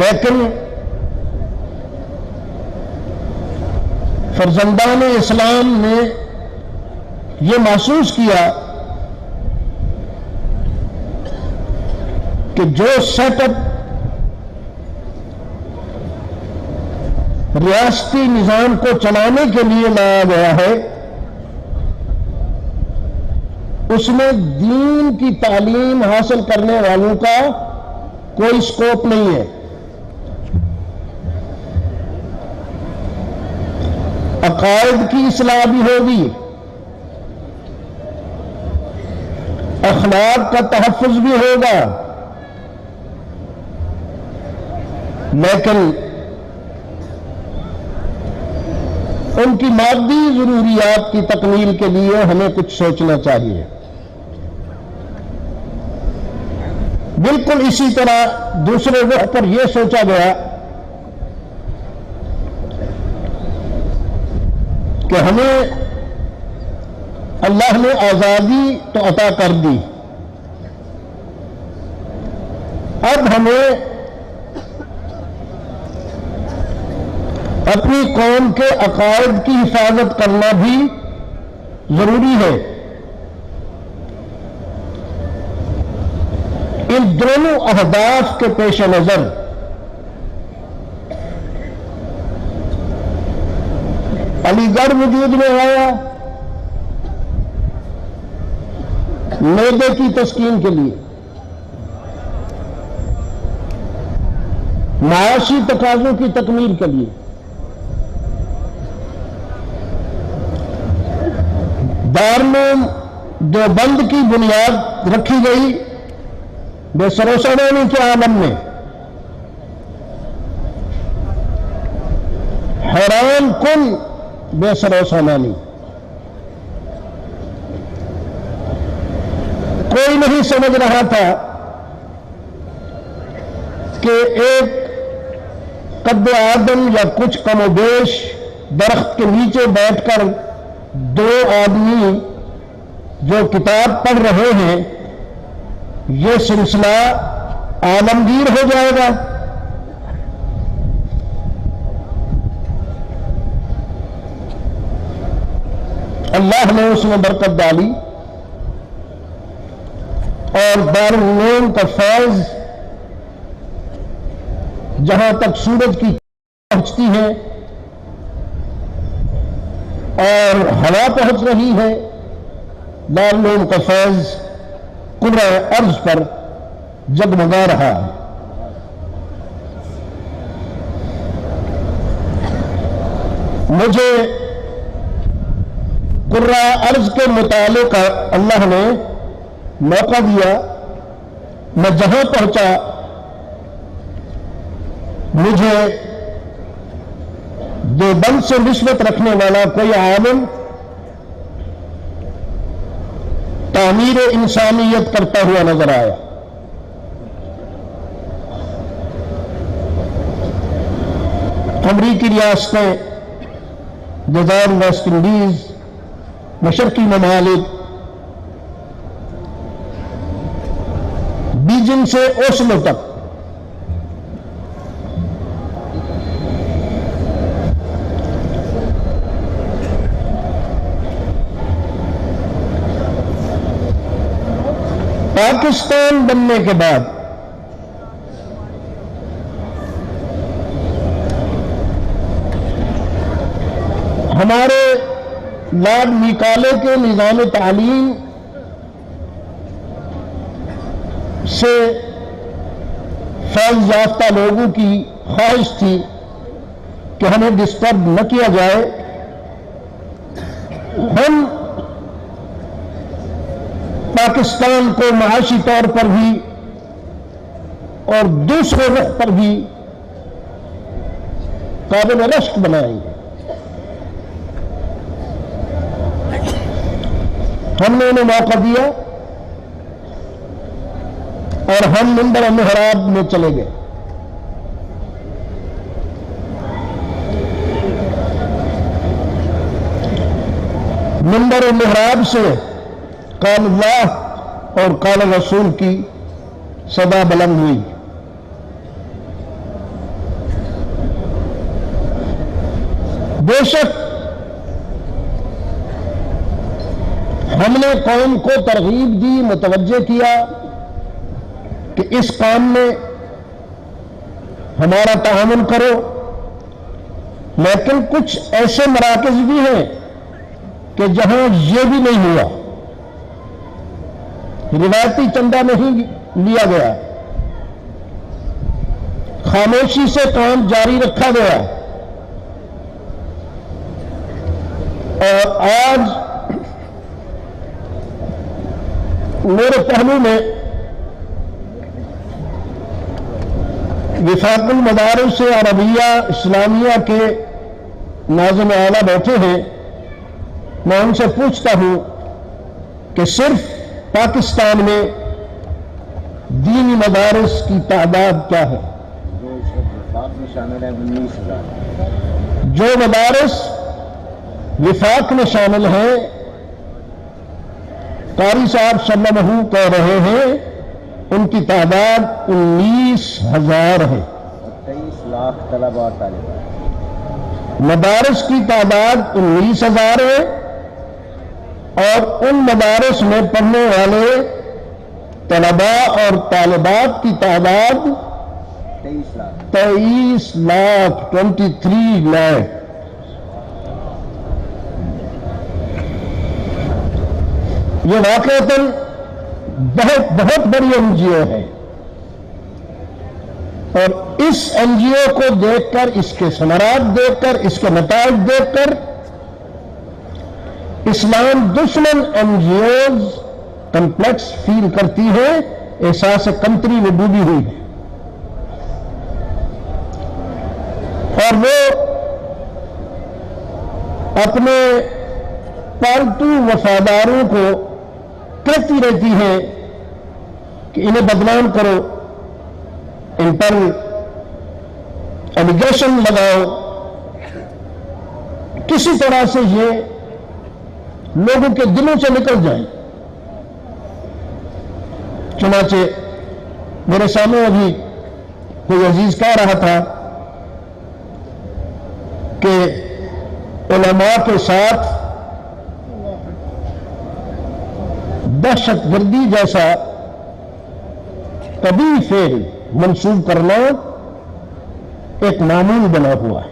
لیکن فرزندان اسلام نے یہ محسوس کیا کہ جو سیٹ اپ ریاستی نظام کو چلانے کے لیے لایا گیا ہے اس میں دین کی تعلیم حاصل کرنے والوں کا کوئی اسکوپ نہیں ہے. عقائد کی اصلاح بھی ہوگی، اخلاق کا تحفظ بھی ہوگا، لیکن ان کی مادی ضروریات کی تکمیل کے لیے ہمیں کچھ سوچنا چاہیے. بالکل اسی طرح دوسرے رخ پر یہ سوچا گیا کہ ہمیں اللہ نے آزادی تو عطا کر دی، اب ہمیں اپنی قوم کے عقائد کی حفاظت کرنا بھی ضروری ہے. ان دونوں اہداف کے پیش نظر علی گڑھ وجود میں آیا معدے کی تسکین کے لیے، معاشی تقاضوں کی تکمیل کے لیے. دارالعلوم دیوبند کی بنیاد رکھی گئی بے سر و سامانی کے عالم میں. حیران کن بے سر و سامانی، کوئی نہیں سمجھ رہا تھا کہ ایک قد آدم یا کچھ کم و بیش درخت کے نیچے بیٹھ کر دو آدمی جو کتاب پڑھ رہے ہیں یہ سلسلہ عالمگیر ہو جائے گا. اللہ نے اس میں برکت ڈالی اور دارالعلوم کا فیض جہاں تک سورج کی پہنچتی ہے اور ہوا پہنچ رہی ہے، دارالعلوم کا فیض کرۂ ارض پر جگمگا رہا ہے. مجھے کرۂ ارض کے مطالعے کا اللہ نے موقع دیا. میں جہاں پہنچا مجھے دیوبند سے نسبت رکھنے والا کوئی عالم تعمیر انسانیت کرتا ہوا نظر آیا. امریکی ریاستیں، جزائر ویسٹ انڈیز، مشرقی ممالک، بیجنگ سے اوسلو تک پاکستان بننے کے بعد ہمارے لارڈ میکالے کے نظام تعلیم سے فیض یافتہ لوگوں کی خواہش تھی کہ ہمیں ڈسٹرب نہ کیا جائے. ہم پاکستان کو معاشی طور پر بھی اور دوسرے رخ پر بھی قابل رشک بنائیں گے. ہم نے انہیں موقع دیا اور ہم منبر محراب میں چلے گئے. منبر محراب سے قال اللہ اور قال رسول کی صدا بلند ہوئی. بے شک ہم نے قوم کو ترغیب دی، متوجہ کیا کہ اس کام میں ہمارا تعاون کرو، لیکن کچھ ایسے مراکز بھی ہیں کہ جہاں یہ بھی نہیں ہوا، روایتی چندہ نہیں لیا گیا، خاموشی سے کام جاری رکھا گیا، اور آج میرے پہلو میں وفاق المدارس عربیہ اسلامیہ کے ناظم اعلیٰ بیٹھے ہیں، میں ان سے پوچھتا ہوں کہ صرف پاکستان میں دینی مدارس کی تعداد کیا ہے؟ جو مدارس وفاق میں شامل ہیں، قاری صاحب صلی اللہ علیہ وسلم کہہ رہے ہیں ان کی تعداد 19,000 ہے۔ 23 لاکھ طلباء طالبات۔ مدارس کی تعداد 19,000 ہے، اور ان مدارس میں پڑھنے والے طلباء اور طالبات کی تعداد 23 لاکھ 23 لاکھ۔ یہ واقعتاً بہت بڑی این جی او ہے، اور اس این جی او کو دیکھ کر، اس کے ثمرات دیکھ کر، اس کے نتائج دیکھ کر اسلام دشمن این جی اوز کمپلیکس فیل کرتی ہے، احساس کمتری میں ڈوبی ہوئی ہے، اور وہ اپنے پالتو وفاداروں کو کہتی رہتی ہے کہ انہیں بدنام کرو، ان پر ایلیگیشن لگاؤ، کسی طرح سے یہ لوگوں کے دلوں سے نکل جائیں۔ چنانچہ میرے سامنے ابھی کوئی عزیز کہہ رہا تھا کہ علماء کے ساتھ دہشت گردی جیسا کبھی فعل منسوب کرنا ایک معمول بنا ہوا ہے۔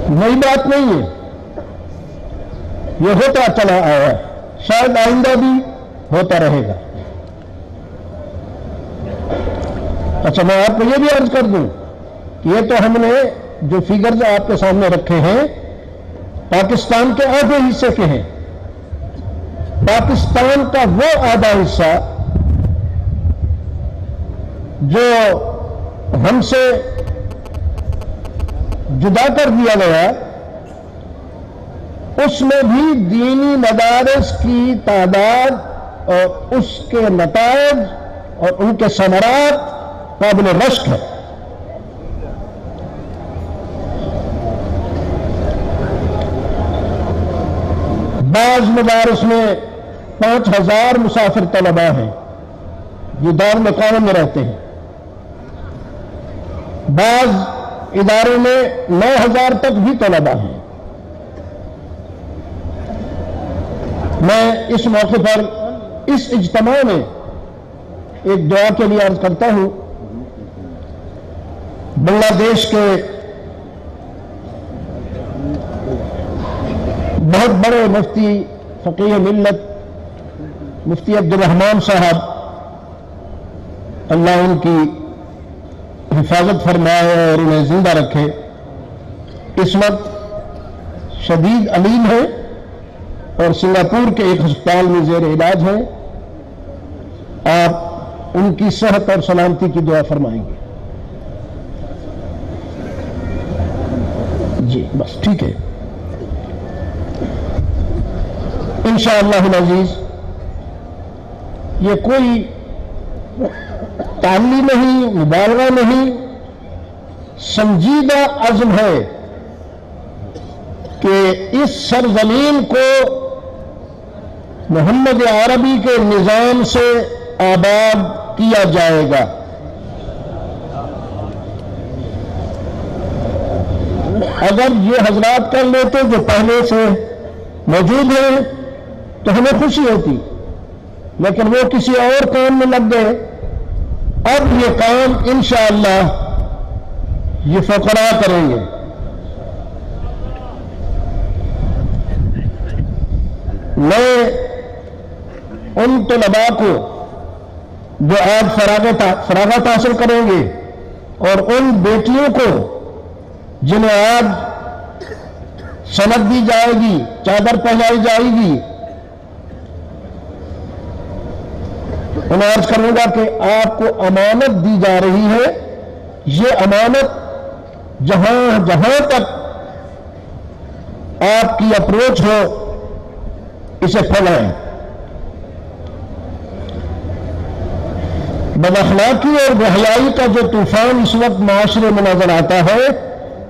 نئی بات نہیں ہے، یہ ہوتا چلا آیا ہے، شاید آئندہ بھی ہوتا رہے گا۔ اچھا، میں آپ کو یہ بھی عرض کر دوں کہ یہ تو ہم نے جو فگرز آپ کے سامنے رکھے ہیں پاکستان کے آدھے حصے کے ہیں۔ پاکستان کا وہ آدھا حصہ جو ہم سے جدا کر دیا گیا، اس میں بھی دینی مدارس کی تعداد اور اس کے نتائج اور ان کے ثمرات قابل رشک ہے۔ بعض مدارس میں 5,000 مسافر طلباء ہیں، یہ دارالمقام میں رہتے ہیں۔ بعض اداروں میں 9,000 تک بھی طلباء ہیں۔ میں اس موقع پر اس اجتماع میں ایک دعا کے لیے عرض کرتا ہوں، بنگلہ دیش کے بہت بڑے مفتی فقیہ ملت مفتی عبدالرحمان صاحب، اللہ ان کی حفاظت فرمائے اور انہیں زندہ رکھے، اس وقت شدید علیم ہے اور سنگاپور کے ایک ہسپتال میں زیر علاج ہے۔ آپ ان کی صحت اور سلامتی کی دعا فرمائیں گے؟ جی بس ٹھیک ہے، انشاءاللہ العزیز۔ یہ کوئی تعلی نہیں، مبالغہ نہیں، سنجیدہ عزم ہے کہ اس سرزمین کو محمد عربی کے نظام سے آباد کیا جائے گا. اگر یہ حضرات کر لیتے جو پہلے سے موجود ہیں تو ہمیں خوشی ہوتی، لیکن وہ کسی اور کام میں لگ گئے. اب یہ کام انشاءاللہ یہ فقراء کریں گے. میں ان طلباء کو جو آج فراغت حاصل کریں گے اور ان بیٹیوں کو جنہیں آج سند دی جائے گی، چادر پہنائی جائے گی، انہیں عرض کروں گا کہ آپ کو امانت دی جا رہی ہے. یہ امانت جہاں جہاں تک آپ کی اپروچ ہو اسے پھیلائیں. بداخلاقی اور بحیائی کا جو طوفان اس وقت معاشرے میں نظر آتا ہے،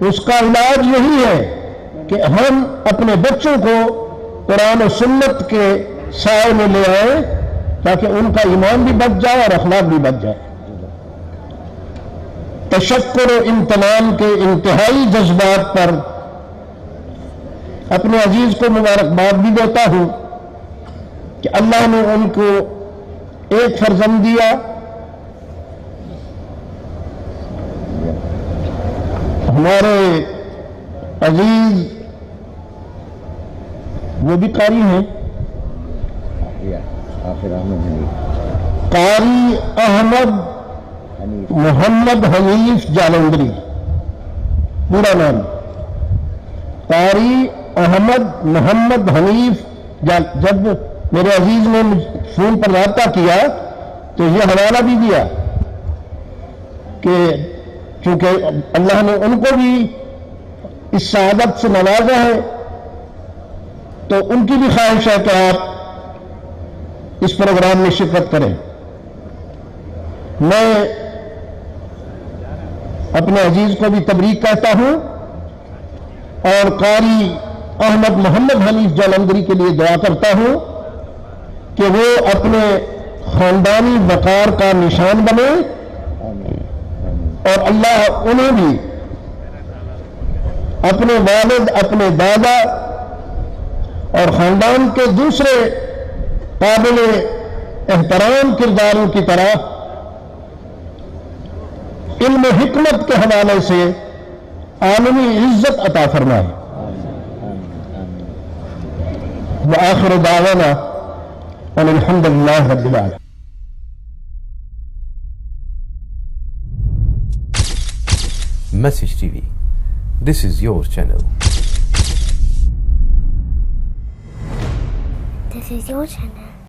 اس کا علاج یہی ہے کہ ہم اپنے بچوں کو قرآن و سنت کے سائے میں لے آئیں تاکہ ان کا ایمان بھی بچ جائے اور اخلاق بھی بچ جائے. تشکر و امتنان کے انتہائی جذبات پر اپنے عزیز کو مبارکباد بھی دیتا ہوں کہ اللہ نے ان کو ایک فرزند دیا. ہمارے عزیز وہ بھی قاری ہیں، قاری احمد محمد حنیف جالندری، پورا نام قاری احمد محمد حنیف. جب میرے عزیز نے فون پر رابطہ کیا تو یہ حوالہ بھی دیا کہ چونکہ اللہ نے ان کو بھی اس سعادت سے نوازا ہے تو ان کی بھی خواہش ہے کہ آپ اس پروگرام میں شرکت کریں. میں اپنے عزیز کو بھی تبریک کہتا ہوں اور قاری احمد محمد حنیف جالندری کے لیے دعا کرتا ہوں کہ وہ اپنے خاندانی وقار کا نشان بنے اور اللہ انہیں بھی اپنے والد، اپنے دادا اور خاندان کے دوسرے قابل احترام کرداروں کی طرح علم و حکمت کے حوالے سے عالمی عزت عطا فرمائے. وآخر دعوانا ان الحمد للہ رب العالمین. Message TV. This is your channel. This is your channel.